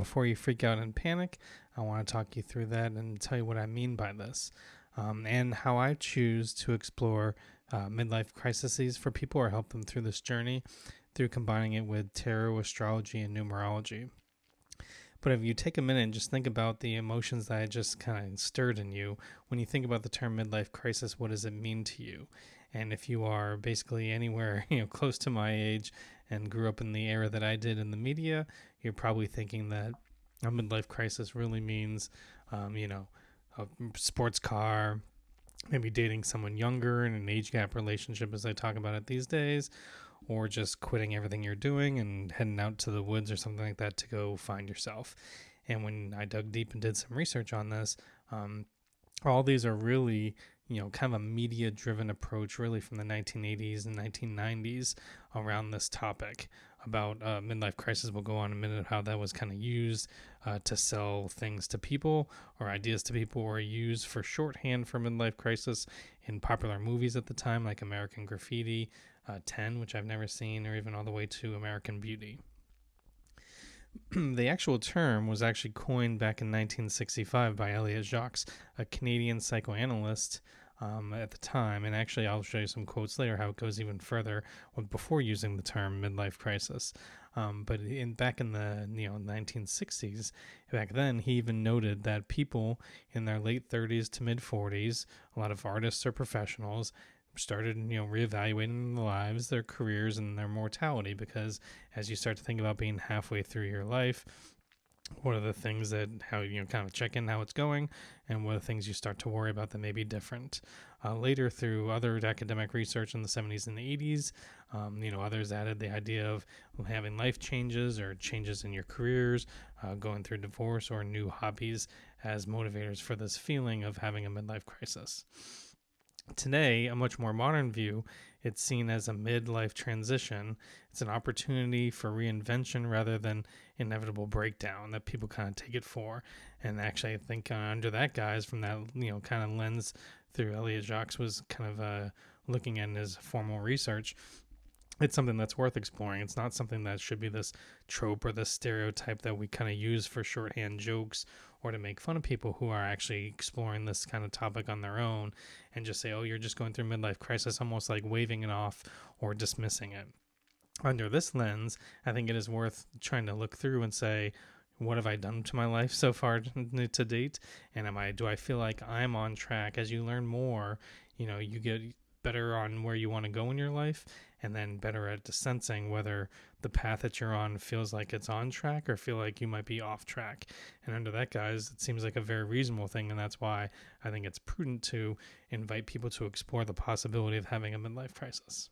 Before you freak out and panic, I want to talk you through that and tell you what I mean by this, and how I choose to explore midlife crises for people or help them through this journey through combining it with tarot, astrology, and numerology. But if you take a minute and just think about the emotions that I just kind of stirred in you, when you think about the term midlife crisis, what does it mean to you? And if you are basically anywhere, close to my age and grew up in the era that I did in the media, you're probably thinking that a midlife crisis really means, a sports car, maybe dating someone younger in an age gap relationship, as I talk about it these days, or just quitting everything you're doing and heading out to the woods or something like that to go find yourself. And when I dug deep and did some research on this, all these are really, kind of a media driven approach, really from the 1980s and 1990s around this topic about midlife crisis. We'll go on in a minute how that was kind of used to sell things to people or ideas to people, or used for shorthand for midlife crisis in popular movies at the time, like American Graffiti, 10, which I've never seen, or even all the way to American Beauty. The actual term was actually coined back in 1965 by Elliot Jacques, a Canadian psychoanalyst at the time. And actually, I'll show you some quotes later how it goes even further before using the term midlife crisis. But back in the 1960s, back then, he even noted that people in their late 30s to mid 40s, a lot of artists or professionals, started reevaluating their lives, their careers, and their mortality, because as you start to think about being halfway through your life, what are the things that how kind of check in how it's going, and what are the things you start to worry about that may be different. Later, through other academic research in the 70s and the 80s, others added the idea of having life changes or changes in your careers, going through divorce, or new hobbies as motivators for this feeling of having a midlife crisis. Today, a much more modern view, it's seen as a midlife transition. It's an opportunity for reinvention rather than inevitable breakdown that people kind of take it for. And actually, I think under that guise, from that kind of lens through Elliot Jacques was kind of looking at in his formal research, it's something that's worth exploring. It's not something that should be this trope or this stereotype that we kind of use for shorthand jokes or to make fun of people who are actually exploring this kind of topic on their own, and just say, oh, you're just going through midlife crisis, almost like waving it off or dismissing it. Under this lens, I think it is worth trying to look through and say, what have I done to my life so far to date? And do I feel like I'm on track? As you learn more, you get better on where you want to go in your life, and then better at sensing whether the path that you're on feels like it's on track or feel like you might be off track. And under that, guys, it seems like a very reasonable thing, and that's why I think it's prudent to invite people to explore the possibility of having a midlife crisis.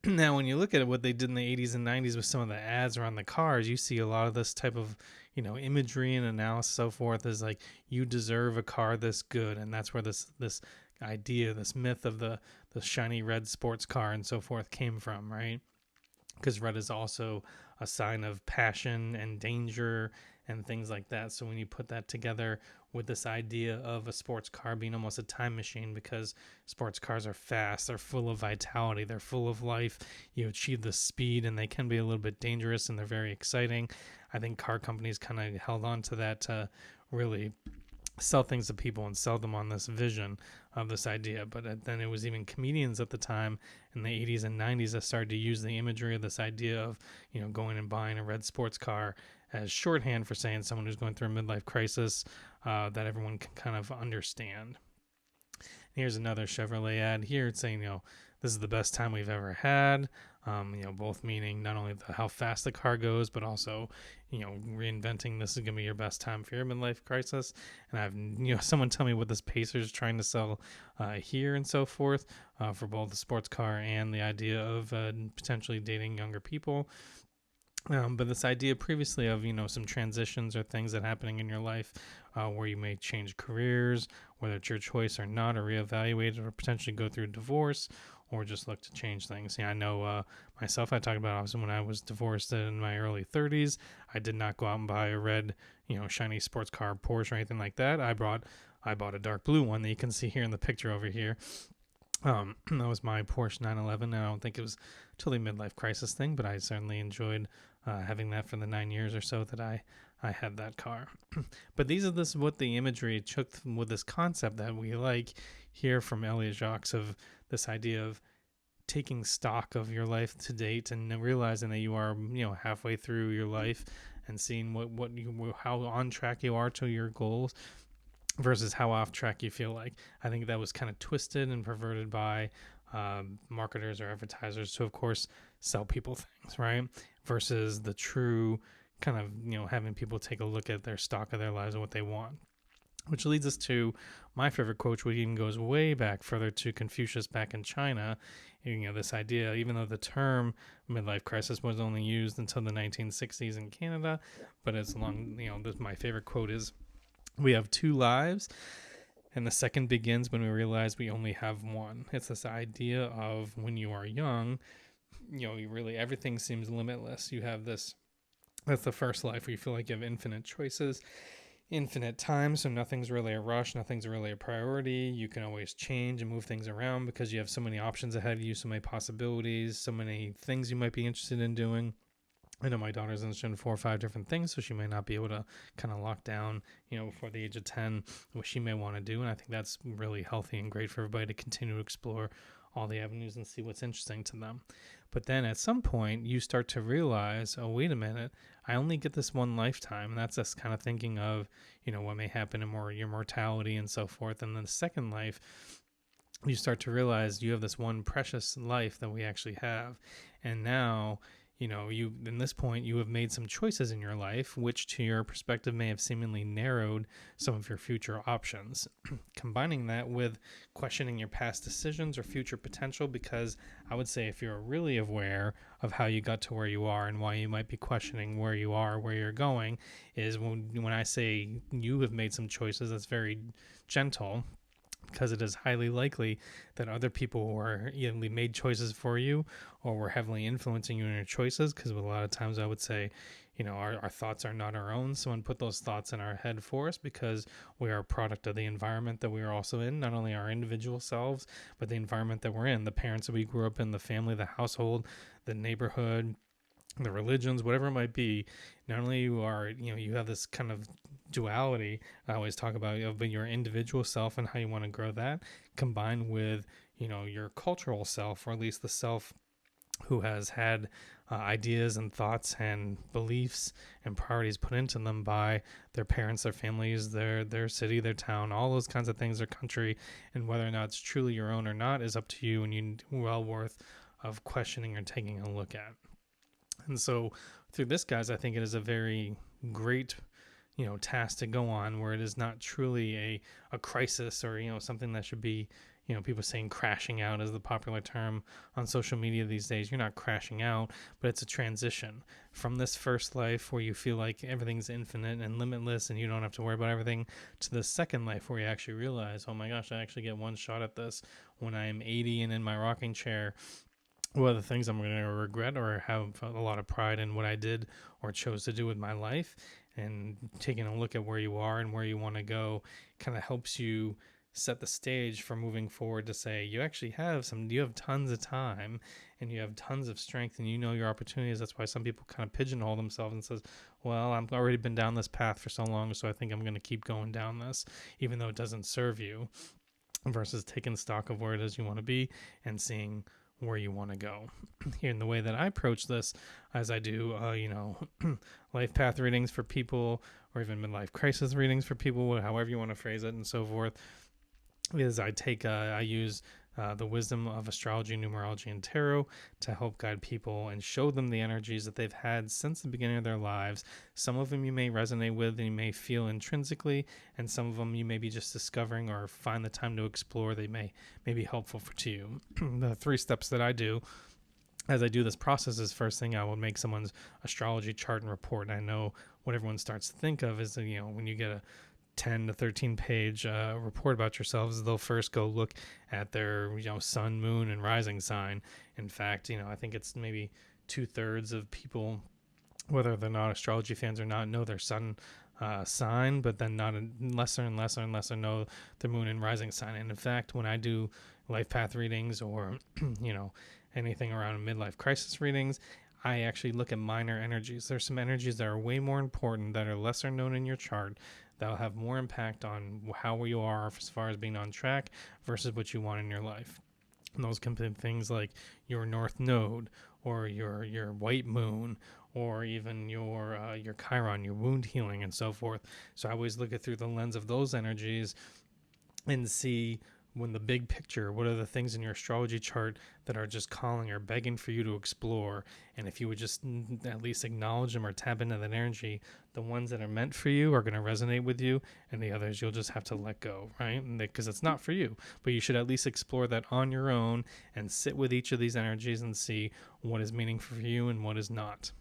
Now, when you look at what they did in the 80s and 90s with some of the ads around the cars, you see a lot of this type of, imagery and analysis, so forth, is like, you deserve a car this good. And that's where this idea, this myth of the shiny red sports car and so forth came from, right? Because red is also a sign of passion and danger and things like that. So when you put that together with this idea of a sports car being almost a time machine, because sports cars are fast, they're full of vitality, they're full of life, you achieve the speed, and they can be a little bit dangerous, and they're very exciting. I think car companies kind of held on to that to really sell things to people and sell them on this vision of this idea. But then it was even comedians at the time in the 80s and 90s that started to use the imagery of this idea of, going and buying a red sports car as shorthand for saying someone who's going through a midlife crisis, that everyone can kind of understand. Here's another Chevrolet ad here. It's saying, this is the best time we've ever had. Both meaning not only how fast the car goes, but also, reinventing this is going to be your best time for your midlife crisis. And I've, someone tell me what this Pacer is trying to sell here and so forth, for both the sports car and the idea of potentially dating younger people. But this idea previously of, some transitions or things that are happening in your life where you may change careers, whether it's your choice or not, or reevaluate or potentially go through divorce, or just look to change things. I know myself, I talked about obviously when I was divorced in my early 30s, I did not go out and buy a red, shiny sports car, Porsche, or anything like that. I bought a dark blue one that you can see here in the picture over here. That was my Porsche 911. I don't think it was totally midlife crisis thing, but I certainly enjoyed having that for the 9 years or so that I had that car. But this is what the imagery took with this concept that we like here from Elliot Jacques of this idea of taking stock of your life to date and realizing that you are, halfway through your life and seeing how on track you are to your goals versus how off track you feel like. I think that was kind of twisted and perverted by marketers or advertisers to, of course, sell people things, right? Versus the true kind of, having people take a look at their stock of their lives and what they want. Which leads us to my favorite quote, which even goes way back further to Confucius back in China. This idea, even though the term midlife crisis was only used until the 1960s in Canada, but it's long, my favorite quote is, "We have two lives, and the second begins when we realize we only have one." It's this idea of when you are young, you really, everything seems limitless. You have this, that's the first life where you feel like you have infinite choices, infinite time, so nothing's really a rush, nothing's really a priority. You can always change and move things around because you have so many options ahead of you, so many possibilities, so many things you might be interested in doing. I know my daughter's interested in 4 or 5 different things, so she may not be able to kind of lock down, before the age of 10, what she may want to do. And I think that's really healthy and great for everybody to continue to explore all the avenues and see what's interesting to them. But then at some point, you start to realize, oh, wait a minute, I only get this one lifetime. And that's us kind of thinking of, what may happen in your mortality and so forth. And then the second life, you start to realize you have this one precious life that we actually have. And now, in this point, you have made some choices in your life, which to your perspective may have seemingly narrowed some of your future options. Combining that with questioning your past decisions or future potential, because I would say if you're really aware of how you got to where you are and why you might be questioning where you are, where you're going, is when I say you have made some choices, that's very gentle, because it is highly likely that other people were either made choices for you or were heavily influencing you in your choices. Because a lot of times I would say, our thoughts are not our own. Someone put those thoughts in our head for us because we are a product of the environment that we are also in, not only our individual selves, but the environment that we're in, the parents that we grew up in, the family, the household, the neighborhood, the religions, whatever it might be. Not only you have this kind of duality I always talk about of your individual self and how you want to grow that, combined with your cultural self, or at least the self who has had ideas and thoughts and beliefs and priorities put into them by their parents, their families, their city, their town, all those kinds of things, their country. And whether or not it's truly your own or not is up to you, and you well worth of questioning or taking a look at. And so through this, guys, I think it is a very great, task to go on, where it is not truly a crisis or, something that should be, people saying crashing out is the popular term on social media these days. You're not crashing out, but it's a transition from this first life where you feel like everything's infinite and limitless and you don't have to worry about everything, to the second life where you actually realize, oh my gosh, I actually get one shot at this when I am 80 and in my rocking chair. One of the things I'm going to regret or have a lot of pride in what I did or chose to do with my life, and taking a look at where you are and where you want to go kind of helps you set the stage for moving forward to say you actually have tons of time and you have tons of strength and your opportunities. That's why some people kind of pigeonhole themselves and says, well, I've already been down this path for so long, so I think I'm going to keep going down this, even though it doesn't serve you, versus taking stock of where it is you want to be and seeing where you want to go. In the way that I approach this, as I do, life path readings for people, or even midlife crisis readings for people, however you want to phrase it and so forth, is I use the wisdom of astrology, numerology, and tarot to help guide people and show them the energies that they've had since the beginning of their lives. Some of them you may resonate with and you may feel intrinsically, and some of them you may be just discovering or find the time to explore. They may be helpful to you. The 3 steps that I do as I do this process is, first thing, I will make someone's astrology chart and report. And I know what everyone starts to think of is, when you get a 10 to 13 page report about yourselves, they'll first go look at their sun, moon, and rising sign. In fact, I think it's maybe 2/3 of people, whether they're not astrology fans or not, know their sun sign, but then not lesser and lesser know their moon and rising sign. And in fact, when I do life path readings or anything around midlife crisis readings, I actually look at minor energies. There's some energies that are way more important, that are lesser known in your chart, that'll have more impact on how you are as far as being on track versus what you want in your life. And those can be things like your north node, or your white moon, or even your Chiron, your wound healing, and so forth. So I always look at through the lens of those energies and see, when the big picture, what are the things in your astrology chart that are just calling or begging for you to explore. And if you would just at least acknowledge them or tap into that energy, the ones that are meant for you are going to resonate with you, and the others you'll just have to let go, right? Because it's not for you, but you should at least explore that on your own and sit with each of these energies and see what is meaningful for you and what is not.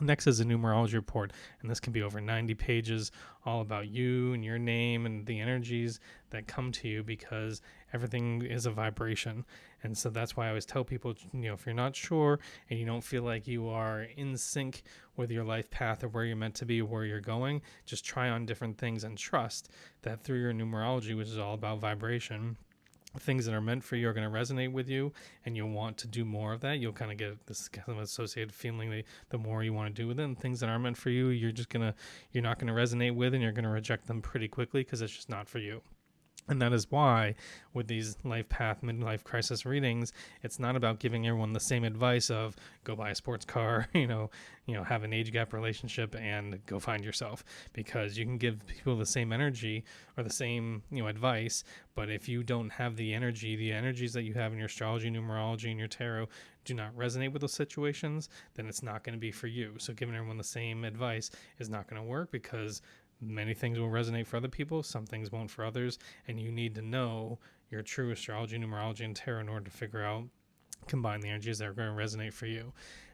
Next is a numerology report, and this can be over 90 pages, all about you and your name and the energies that come to you, because everything is a vibration. And so that's why I always tell people, if you're not sure and you don't feel like you are in sync with your life path or where you're meant to be or where you're going, just try on different things and trust that through your numerology, which is all about vibration, things that are meant for you are going to resonate with you, and you'll want to do more of that. You'll kind of get this kind of associated feeling the more you want to do with it. And things that aren't meant for you, you're not going to resonate with, and you're going to reject them pretty quickly because it's just not for you. And that is why with these life path, midlife crisis readings, it's not about giving everyone the same advice of go buy a sports car, have an age gap relationship and go find yourself, because you can give people the same energy or the same, advice. But if you don't have the energies that you have in your astrology, numerology, and your tarot do not resonate with those situations, then it's not going to be for you. So giving everyone the same advice is not going to work, because many things will resonate for other people, some things won't for others, and you need to know your true astrology, numerology, and tarot in order to figure out, combine the energies that are going to resonate for you.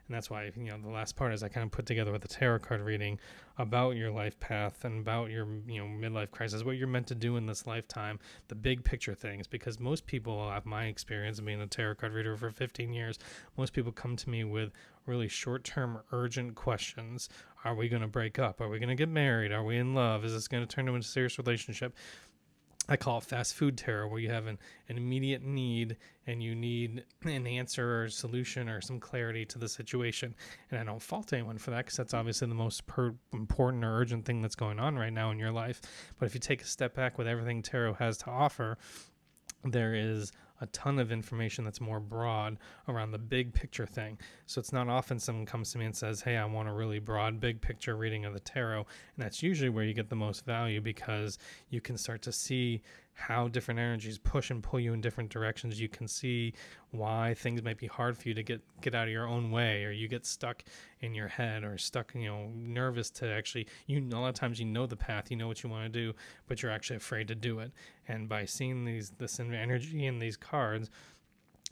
And that's why, the last part is I kind of put together with the tarot card reading about your life path and about your, midlife crisis, what you're meant to do in this lifetime, the big picture things. Because most people, have my experience of being a tarot card reader for 15 years, most people come to me with really short-term, urgent questions. Are we going to break up? Are we going to get married? Are we in love? Is this going to turn into a serious relationship? I call it fast food tarot, where you have an immediate need and you need an answer or solution or some clarity to the situation. And I don't fault anyone for that, because that's obviously the most important or urgent thing that's going on right now in your life. But if you take a step back with everything tarot has to offer, there is a ton of information that's more broad around the big picture thing. So it's not often someone comes to me and says, hey, I want a really broad big picture reading of the tarot. And that's usually where you get the most value, because you can start to see how different energies push and pull you in different directions. You can see why things might be hard for you to get out of your own way, or you get stuck in your head, or stuck, nervous to actually, a lot of times the path, what you want to do, but you're actually afraid to do it. And by seeing this energy in these cards,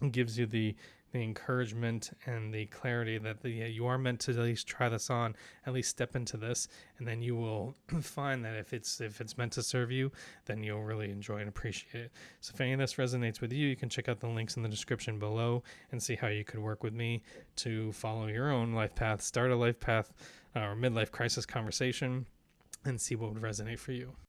it gives you the encouragement and the clarity that you are meant to at least try this on, at least step into this, and then you will find that if it's meant to serve you, then you'll really enjoy and appreciate it. So if any of this resonates with you, you can check out the links in the description below and see how you could work with me to follow your own life path, start a life path or midlife crisis conversation, and see what would resonate for you.